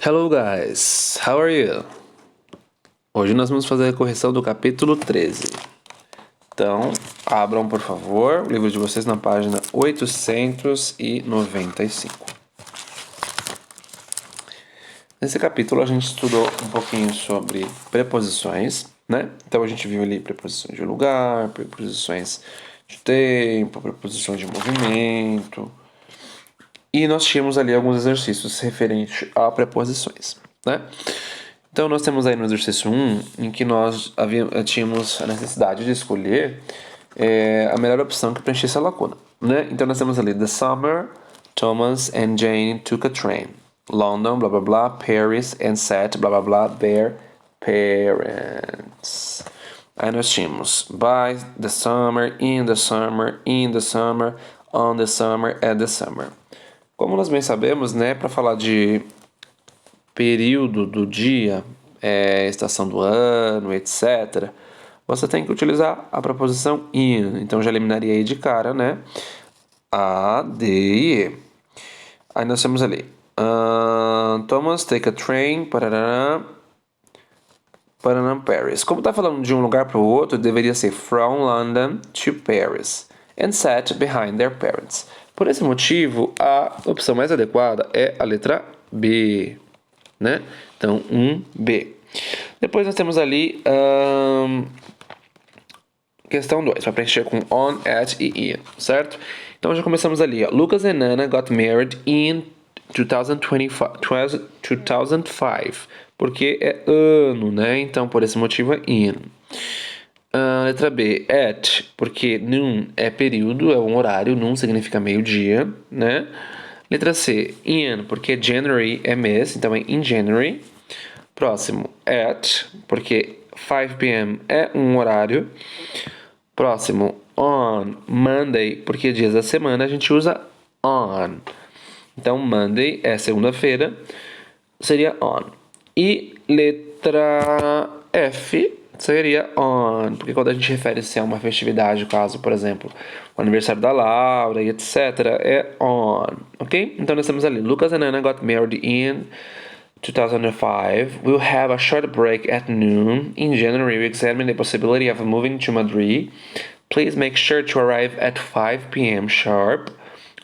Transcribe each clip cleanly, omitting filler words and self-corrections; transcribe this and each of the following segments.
Hello guys, how are you? Hoje nós vamos fazer a correção do capítulo 13. Então, abram por favor o livro de vocês na página 895. Nesse capítulo a gente estudou um pouquinho sobre preposições, né? Então a gente viu ali preposições de lugar, preposições de tempo, preposições de movimento. E nós tínhamos ali alguns exercícios referentes a preposições, né? Então, nós temos aí no exercício 1, em que nós tínhamos a necessidade de escolher a melhor opção que preenchesse a lacuna, né? Então, nós temos ali: The summer, Thomas and Jane took a train. London, blá blá blá, Paris and sat, blá blá blá, their parents. Aí nós tínhamos by the summer, in the summer, on the summer, at the summer. Como nós bem sabemos, né, para falar de período do dia, estação do ano, etc., você tem que utilizar a preposição in. Então, já eliminaria aí de cara, né? A, D e E. Aí nós temos ali Thomas take a train, Paraná, Paris. Como está falando de um lugar para o outro, deveria ser from London to Paris and sat behind their parents. Por esse motivo, a opção mais adequada é a letra B, né? Então, 1B. Depois nós temos ali questão 2, para preencher com on, at e in, certo? Então, já começamos ali, ó. Lucas and Anna got married in 2005, porque é ano, né? Então, por esse motivo é in. Letra B, at, porque noon é período, é um horário, noon significa meio-dia, né? Letra C, in, porque January é mês, então é in January. Próximo, at, porque 5 p.m. é um horário. Próximo, on, Monday, porque dias da semana a gente usa on. Então, Monday é segunda-feira, seria on. E letra F seria on, porque quando a gente refere-se a uma festividade, caso, por exemplo, o aniversário da Laura e etc., é on, ok? Então, nós temos ali, Lucas and Anna got married in 2005. We'll have a short break at noon. In January, we examine the possibility of moving to Madrid. Please make sure to arrive at 5 p.m. sharp.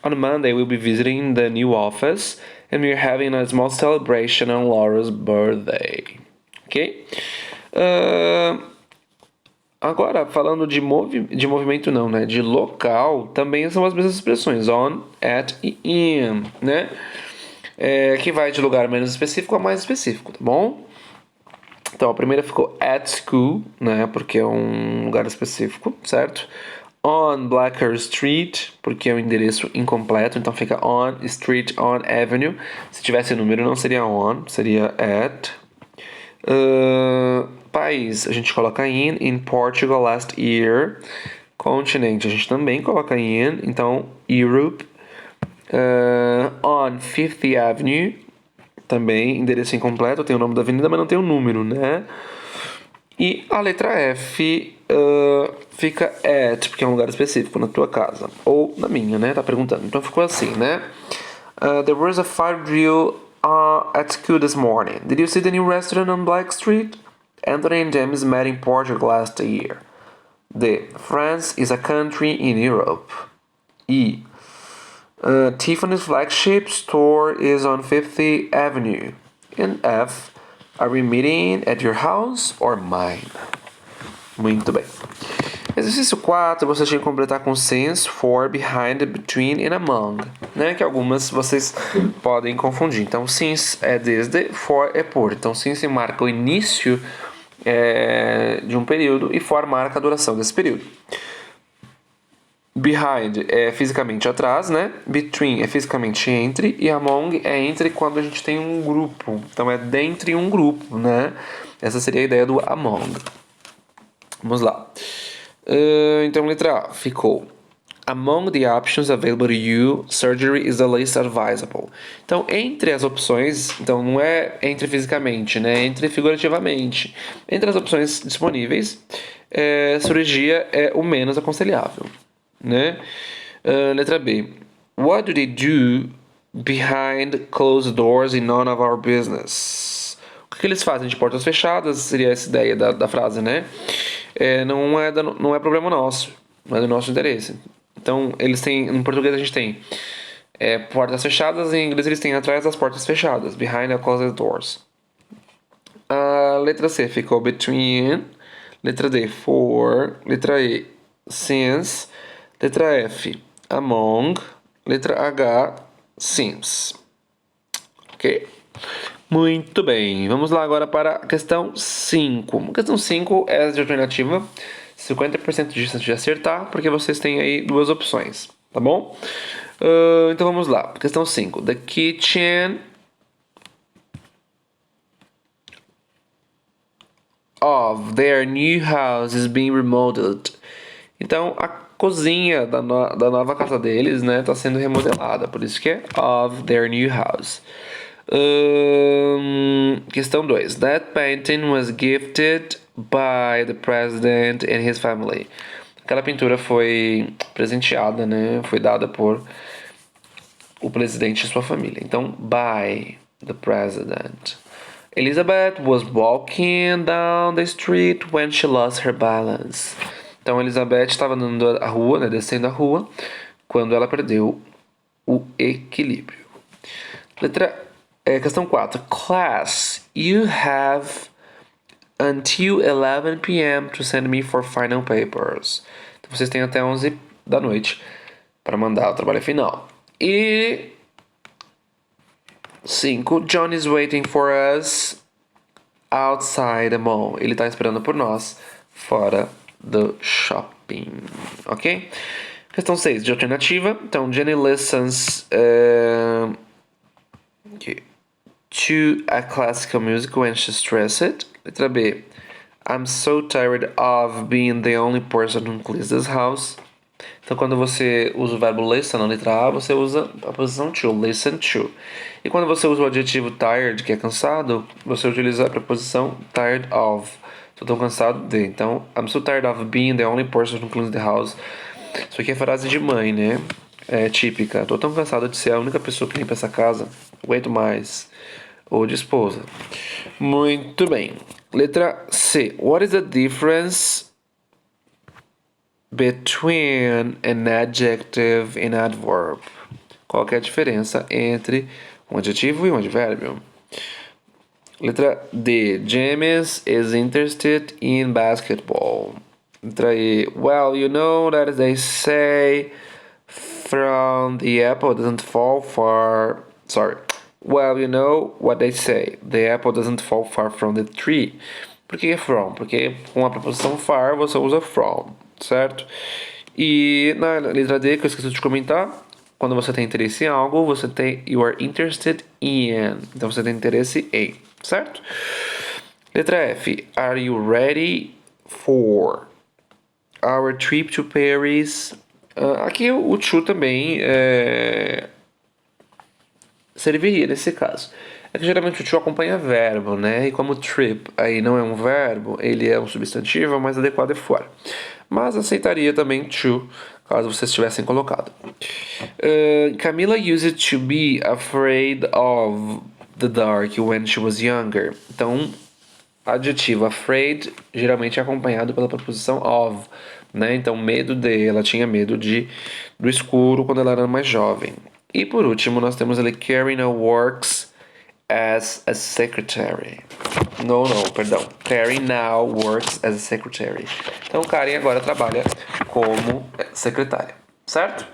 On Monday, we'll be visiting the new office, and we're having a small celebration on Laura's birthday. Ok? Agora, falando de movimento não, né? De local, também são as mesmas expressões. On, at e in, né? Que vai de lugar menos específico a mais específico, tá bom? Então, a primeira ficou at school, né? Porque é um lugar específico, certo? On Blacker Street, porque é um endereço incompleto, então fica on street, on avenue. Se tivesse número, não seria on, seria at. País, a gente coloca in Portugal last year. Continente, a gente também coloca in, então Europe. On Fifth Avenue, também endereço incompleto, tem o nome da avenida, mas não tem o número, né? E a letra F fica at, porque é um lugar específico, na tua casa. Ou na minha, né? Tá perguntando. Então ficou assim, né? There was a fire drill at school this morning. Did you see the new restaurant on Black Street? Anthony and James met in Portugal last year. D. France is a country in Europe. E. Tiffany's flagship store is on Fifth Avenue. And F. Are we meeting at your house or mine? Muito bem. Exercício 4, você tinha que completar com since, for, behind, between and among, né? Que algumas vocês podem confundir. Então, since é desde, for é por. Então, since marca o início de um período e for marca a duração desse período. Behind é fisicamente atrás, né? Between é fisicamente entre. E among é entre quando a gente tem um grupo. Então, é dentre um grupo, né? Essa seria a ideia do among. Vamos lá. Então, letra A ficou: Among the options available to you, surgery is the least advisable. Então, entre as opções, então não é entre fisicamente, né? Entre figurativamente. Entre as opções disponíveis, cirurgia é o menos aconselhável, né? Letra B. What do they do behind closed doors and none of our business. O que eles fazem de portas fechadas? Seria essa ideia da frase, né? Não é problema nosso, não é do nosso interesse. Então, eles têm, em português a gente tem portas fechadas, em inglês eles têm atrás das portas fechadas, behind the closed doors. A letra C ficou between, letra D for, letra E since, letra F among, letra H since. Ok? Muito bem, vamos lá agora para a questão 5. A questão 5 é de alternativa, 50% de chance de acertar, porque vocês têm aí duas opções, tá bom? Então vamos lá, questão 5. The kitchen of their new house is being remodeled. Então a cozinha da nova casa deles, né, está sendo remodelada, por isso que é of their new house. Questão 2. That painting was gifted by the president and his family. Aquela pintura foi presenteada, né? Foi dada por o presidente e sua família. Então, by the president. Elizabeth was walking down the street when she lost her balance. Então, Elizabeth estava andando a rua, né? Descendo a rua, quando ela perdeu o equilíbrio. Questão 4. Class, you have until 11 p.m. to send me for final papers. Então vocês têm até 11 da noite para mandar o trabalho final. E 5. John is waiting for us outside the mall. Ele está esperando por nós fora do shopping. Ok? Questão 6 de alternativa. Então, Jenny listens to a classical music when she's stressed. Letra B. I'm so tired of being the only person who cleans this house. Então, quando você usa o verbo listen na letra A, você usa a posição to, listen to. E quando você usa o adjetivo tired, que é cansado, você utiliza a preposição tired of. Estou tão cansado de. Então, I'm so tired of being the only person who cleans the house. Isso aqui é frase de mãe, né? É típica. Estou tão cansado de ser a única pessoa que limpa essa casa. Aguento mais. Ou de esposa. Muito bem. Letra C. What is the difference between an adjective and adverb? Qual que é a diferença entre um adjetivo e um advérbio? Letra D. James is interested in basketball. Letra E. Well, you know that they say from the apple doesn't fall far... Sorry. Well, you know what they say. The apple doesn't fall far from the tree. Por que é from? Porque com a preposição far você usa from, certo? E na letra D, que eu esqueci de comentar, quando você tem interesse em algo, você tem you are interested in. Então você tem interesse em, certo? Letra F. Are you ready for our trip to Paris? Aqui o to também serviria nesse caso. É que geralmente o to acompanha verbo, né? E como trip aí não é um verbo, ele é um substantivo, mais adequado é for. Mas aceitaria também to, caso vocês tivessem colocado. Camila used to be afraid of the dark when she was younger. Então, adjetivo afraid geralmente é acompanhado pela preposição of, né? Então, medo de, ela tinha medo do escuro quando ela era mais jovem. E por último, nós temos ali Karen now works as a secretary. Perdão. Karen now works as a secretary. Então, Karen agora trabalha como secretária, certo?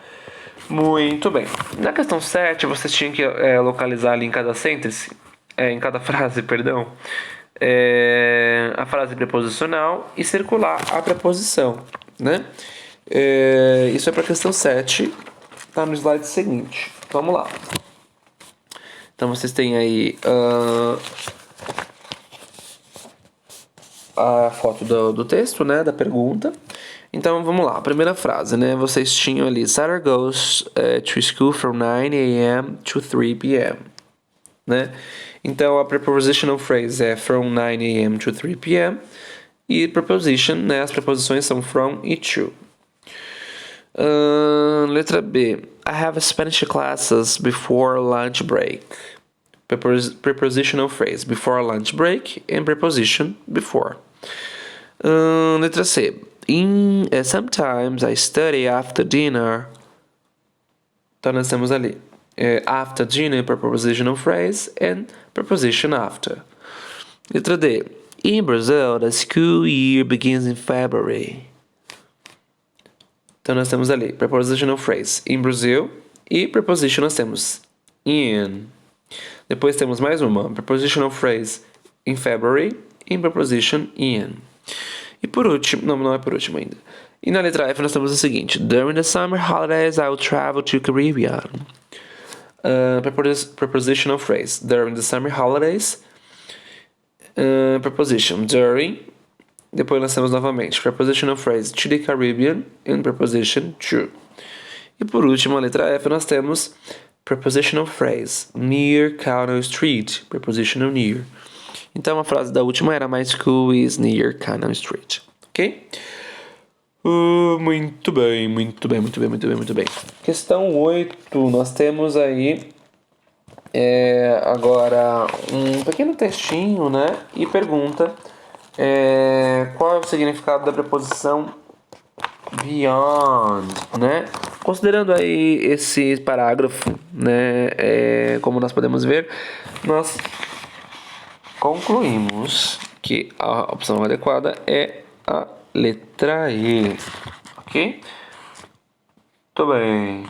Muito bem. Na questão 7, vocês tinham que localizar ali em cada sentence, em cada frase, perdão, a frase preposicional e circular a preposição, né? Isso é para a questão 7. Tá no slide seguinte. Vamos lá. Então vocês têm aí a foto do texto, né? Da pergunta. Então vamos lá. A primeira frase, né? Vocês tinham ali Sarah goes to school from 9 a.m. to 3 p.m. né? Então a prepositional phrase é from 9 a.m. to 3 p.m. E preposition, né? As preposições são from e to. Letra B. I have Spanish classes before lunch break. Prepositional phrase. Before lunch break and preposition before. Letra C. Sometimes I study after dinner. Então nós temos ali after dinner, prepositional phrase, and preposition after. Letra D. In Brazil, the school year begins in February. Então nós temos ali prepositional phrase in Brazil e preposition nós temos in. Depois temos mais uma, prepositional phrase in February e preposition in. E por último, não é por último ainda. E na letra F nós temos o seguinte: During the summer holidays I will travel to Caribbean. Prepositional phrase. During the summer holidays. Preposition. During. Depois nós temos novamente prepositional phrase to the Caribbean and preposition to. E por último, a letra F nós temos prepositional phrase near Canal Street. Prepositional near. Então a frase da última era My school is near Canal Street. Ok? Muito bem. Questão 8, nós temos aí agora um pequeno textinho, né? E pergunta qual é o significado da preposição beyond, né? Considerando aí esse parágrafo, né? Como nós podemos ver, nós concluímos que a opção adequada é a letra E, ok? Muito bem,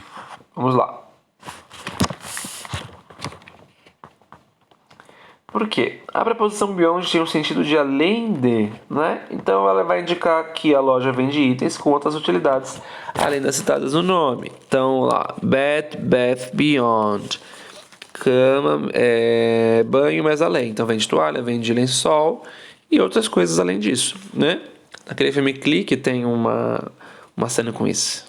vamos lá. Por quê? A preposição beyond tem um sentido de além de, né? Então ela vai indicar que a loja vende itens com outras utilidades, além das citadas no nome. Então lá, Bed Bath Beyond, cama, banho mais além. Então vende toalha, vende lençol e outras coisas além disso, né? Naquele filme Clique tem uma cena com isso.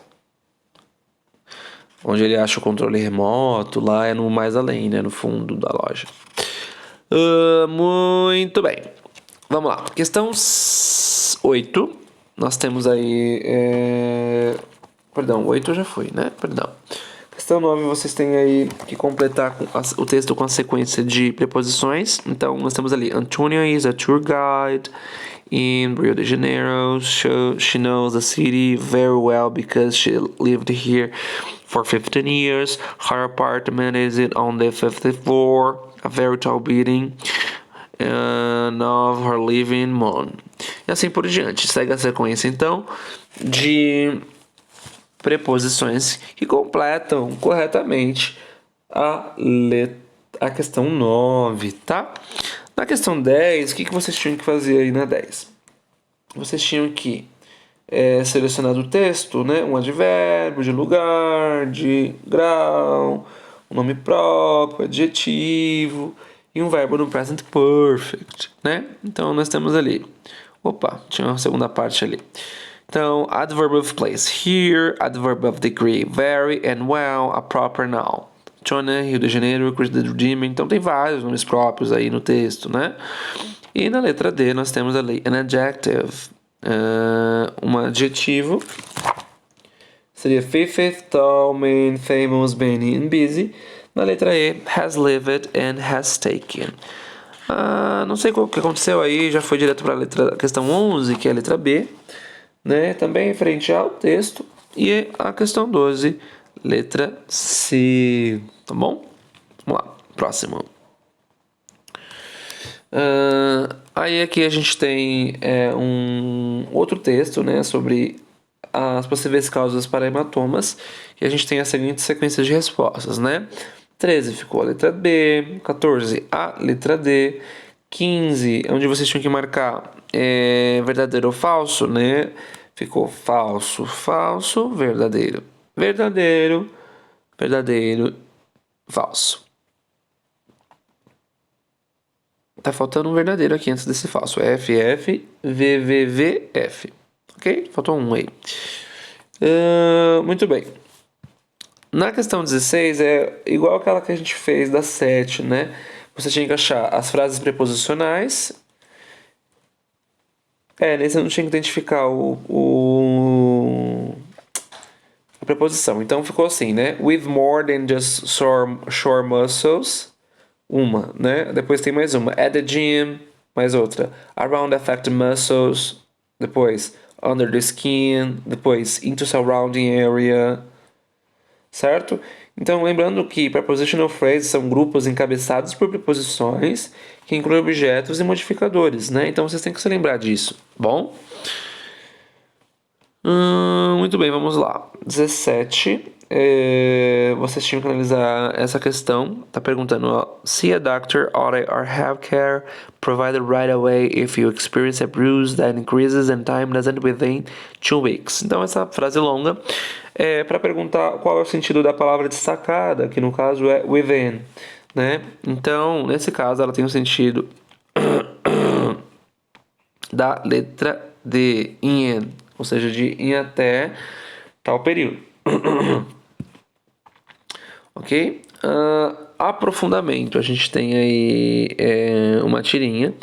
Onde ele acha o controle remoto, lá é no mais além, né? No fundo da loja. Muito bem. Vamos lá. Questão 8. Nós temos aí... Perdão, 8 já foi, né? Perdão. Questão 9, vocês têm aí que completar o texto com a sequência de preposições. Então, nós temos ali Antonia is a tour guide in Rio de Janeiro. She knows the city very well because she lived here for 15 years. Her apartment is on the 50th floor, a very tall building, of her living moon. E assim por diante. Segue a sequência, então, de preposições que completam corretamente a questão 9, tá? Na questão 10, o que vocês tinham que fazer aí na 10? Vocês tinham que selecionar do texto, né, um advérbio de lugar, de grau, um nome próprio, adjetivo e um verbo no present perfect, né? Então nós temos ali, tinha uma segunda parte ali. Então, adverb of place, here, adverb of degree, very and well, a proper noun. Chona, Rio de Janeiro, Cristo do Redeemer. Então tem vários nomes próprios aí no texto, né? E na letra D nós temos ali an adjective, um adjetivo. Seria fifth, tall, man, famous, benny and busy. Na letra E, has lived and has taken. Não sei o que aconteceu aí, já foi direto para a questão 11, que é a letra B, né? Também referente ao texto. E a questão 12, letra C, tá bom? Vamos lá, próximo. Aí aqui a gente tem um outro texto, né, sobre as possíveis causas para hematomas, e a gente tem a seguinte sequência de respostas, né? 13 ficou a letra B, 14 a letra D, 15 onde vocês tinham que marcar verdadeiro ou falso, né? Ficou falso, falso, verdadeiro, verdadeiro, verdadeiro, falso. Tá faltando um verdadeiro aqui antes desse falso. FF, VVVF. Ok? Faltou um aí. Muito bem. Na questão 16 é igual aquela que a gente fez da 7, né? Você tinha que achar as frases preposicionais. Nesse eu não tinha que identificar a preposição. Então ficou assim, né? With more than just shore muscles. Uma, né? Depois tem mais uma. At the gym, mais outra. Around affected muscles. Depois, under the skin. Depois, into surrounding area. Certo? Então, lembrando que prepositional phrases são grupos encabeçados por preposições que incluem objetos e modificadores, né? Então, vocês têm que se lembrar disso, bom? Muito bem, vamos lá. 17. Vocês tinham que analisar essa questão. Tá perguntando, ó, see a doctor or have care provided right away if you experience a bruise that increases in time doesn't within 2 weeks. Então, essa frase longa é para perguntar qual é o sentido da palavra destacada, que no caso é within, né? Então, nesse caso, ela tem o sentido da letra D, in, ou seja, de em até tal período. Ok? Aprofundamento. A gente tem aí uma tirinha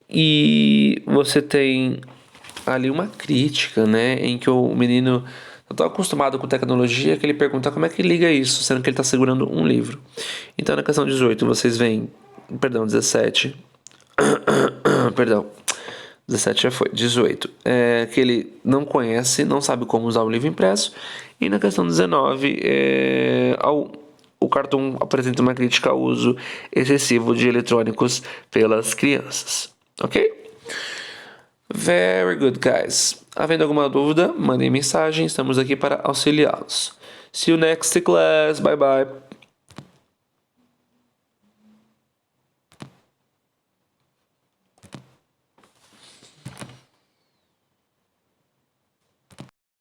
e você tem ali uma crítica, né? Em que o menino tá tão acostumado com tecnologia que ele pergunta como é que liga isso, sendo que ele está segurando um livro. Então, na questão 18, vocês veem... Perdão, 17... Perdão... 17 já foi, 18. Que ele não conhece, não sabe como usar o livro impresso. E na questão 19, o cartoon apresenta uma crítica ao uso excessivo de eletrônicos pelas crianças. Ok? Very good, guys. Havendo alguma dúvida, mandem mensagem, estamos aqui para auxiliá-los. See you next class. Bye bye.